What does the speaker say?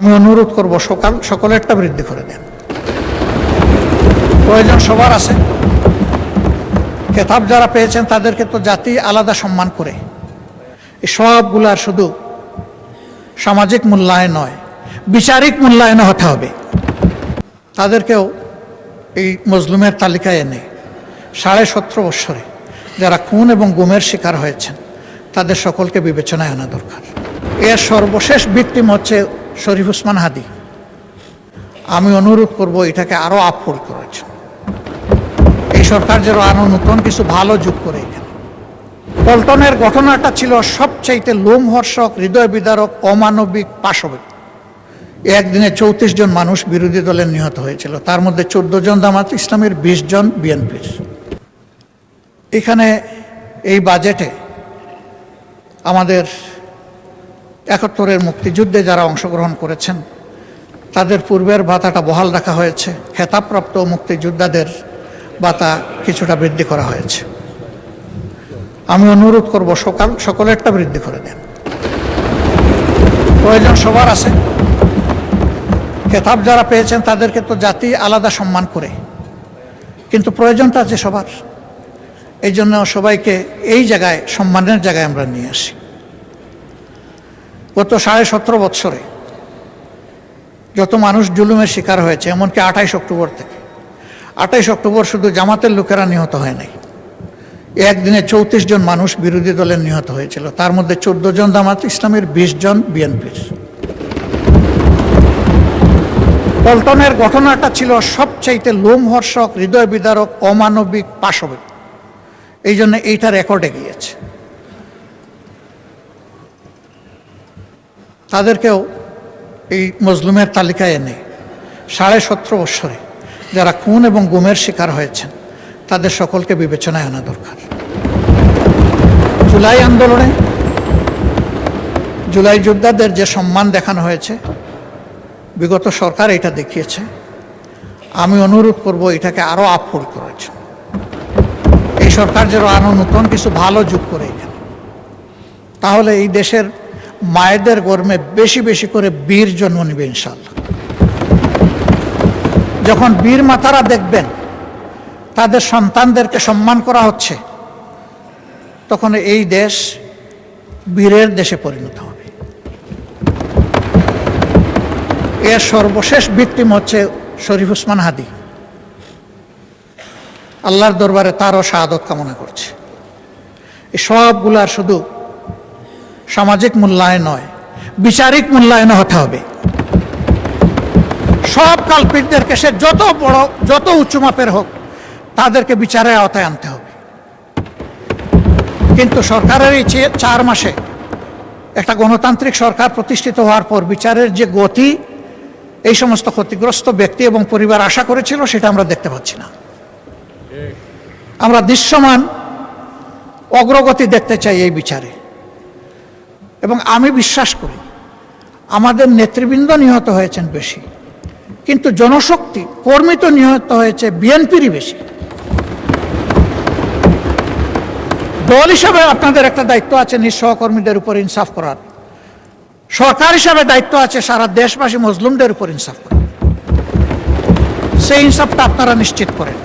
আমি অনুরোধ করব সকলেরটা বৃদ্ধি করে দেন। প্রয়োজন সবার আছে। খেতাব যারা পেয়েছেন তাদেরকে তো জাতি আলাদা সম্মান করে। এই সবগুলার শুধু সামাজিক মূল্যায়ন নয়, বিচারিক মূল্যায়ন হতে হবে। তাদেরকেও এই মজলুমের তালিকায় এনে 17.5 বৎসরে যারা খুন এবং গুমের শিকার হয়েছেন তাদের সকলকে বিবেচনায় আনা দরকার। এর সর্বশেষ ভিকটিম হচ্ছে শরীফ ওসমান হাদি। আমি অনুরোধ করব এটাকে আরো আপফোল্ড করার জন্য। এই সরকার যেন আরো নতুন কিছু ভালো যোগ করে এখানে। পল্টনের ঘটনাটা ছিল সবচাইতে লোমহর্ষক, হৃদয় বিদারক, অমানবিক, পাশবিক। একদিনে 34 জন মানুষ বিরোধী দলের নিহত হয়েছিল, তার মধ্যে 14 জন জামাত ইসলামের, 20 জন বিএনপির। এখানে এই বাজেটে আমাদের 71-এর মুক্তিযুদ্ধে যারা অংশগ্রহণ করেছেন তাদের পূর্বের ভাতাটা বহাল রাখা হয়েছে। খেতাবপ্রাপ্ত মুক্তিযোদ্ধাদের ভাতা কিছুটা বৃদ্ধি করা হয়েছে। আমি অনুরোধ করব সকলেরটা বৃদ্ধি করে দেন। প্রয়োজন সবার আছে। খেতাব যারা পেয়েছেন তাদেরকে তো জাতি আলাদা সম্মান করে, কিন্তু প্রয়োজনটা আছে সবার। এই জন্য সবাইকে এই জায়গায়, সম্মানের জায়গায় আমরা নিয়ে আসি। গত 17.5 বৎসরে যত মানুষ জুলুমের শিকার হয়েছে, এমনকি 28 অক্টোবর থেকে, 28 অক্টোবর শুধু জামাতের লোকেরা নিহত হয় নাই, একদিনে 34 জন মানুষ বিরোধী দলের নিহত হয়েছিল, তার মধ্যে 14 জন জামাত ইসলামের, 20 জন বিএনপির। পল্টনের ঘটনাটা ছিল সবচাইতে লোমহর্ষক, হৃদয় বিদারক, অমানবিক, পাশবিক। এই জন্য এইটা রেকর্ডে গিয়েছে। তাদেরকেও এই মজলুমের তালিকায় এনে 17.5 বৎসরে যারা খুন এবং গুমের শিকার হয়েছেন তাদের সকলকে বিবেচনায় আনা দরকার। জুলাই আন্দোলনে জুলাই যোদ্ধাদের যে সম্মান দেখানো হয়েছে, বিগত সরকার এটা দেখিয়েছে। আমি অনুরোধ করব এটাকে আরো আপফোল্ড করার জন্য। এই সরকার যেন আরো নতুন কিছু ভালো যোগ করে এখানে। তাহলে এই দেশের মায়েদের গর্ভে বেশি বেশি করে বীর জন্ম নেবে ইনশাআল্লাহ। যখন বীর মাতারা দেখবেন তাদের সন্তানদেরকে সম্মান করা হচ্ছে, তখন এই দেশ বীরের দেশে পরিণত হবে। এর সর্বশেষ ভিকটিম হচ্ছে শরীফ ওসমান হাদি। আল্লাহর দরবারে তারও শাহাদত কামনা করছে। এই সবগুলার শুধু সামাজিক মূল্যায়ন নয়, বিচারিক মূল্যায়ন হতে হবে। সব কালপিটদেরকে, সে যত বড়, যত উঁচু মাপের হোক, তাদেরকে বিচারের আওতায় আনতে হবে। কিন্তু সরকারের এই 4 মাসে একটা গণতান্ত্রিক সরকার প্রতিষ্ঠিত হওয়ার পর বিচারের যে গতি এই সমস্ত ক্ষতিগ্রস্ত ব্যক্তি এবং পরিবার আশা করেছিল, সেটা আমরা দেখতে পাচ্ছি না। আমরা দৃশ্যমান অগ্রগতি দেখতে চাই এই বিচারে। এবং আমি বিশ্বাস করি আমাদের নেতৃবৃন্দ নিহত হয়েছেন বেশি, কিন্তু জনশক্তি, কর্মী তো নিহত হয়েছে বিএনপিরই বেশি। দল হিসাবে আপনাদের একটা দায়িত্ব আছে নিজ সহকর্মীদের উপর ইনসাফ করার। সরকার হিসাবে দায়িত্ব আছে সারা দেশবাসী মজলুমদের উপর ইনসাফ করার। সেই ইনসাফটা আপনারা নিশ্চিত করেন।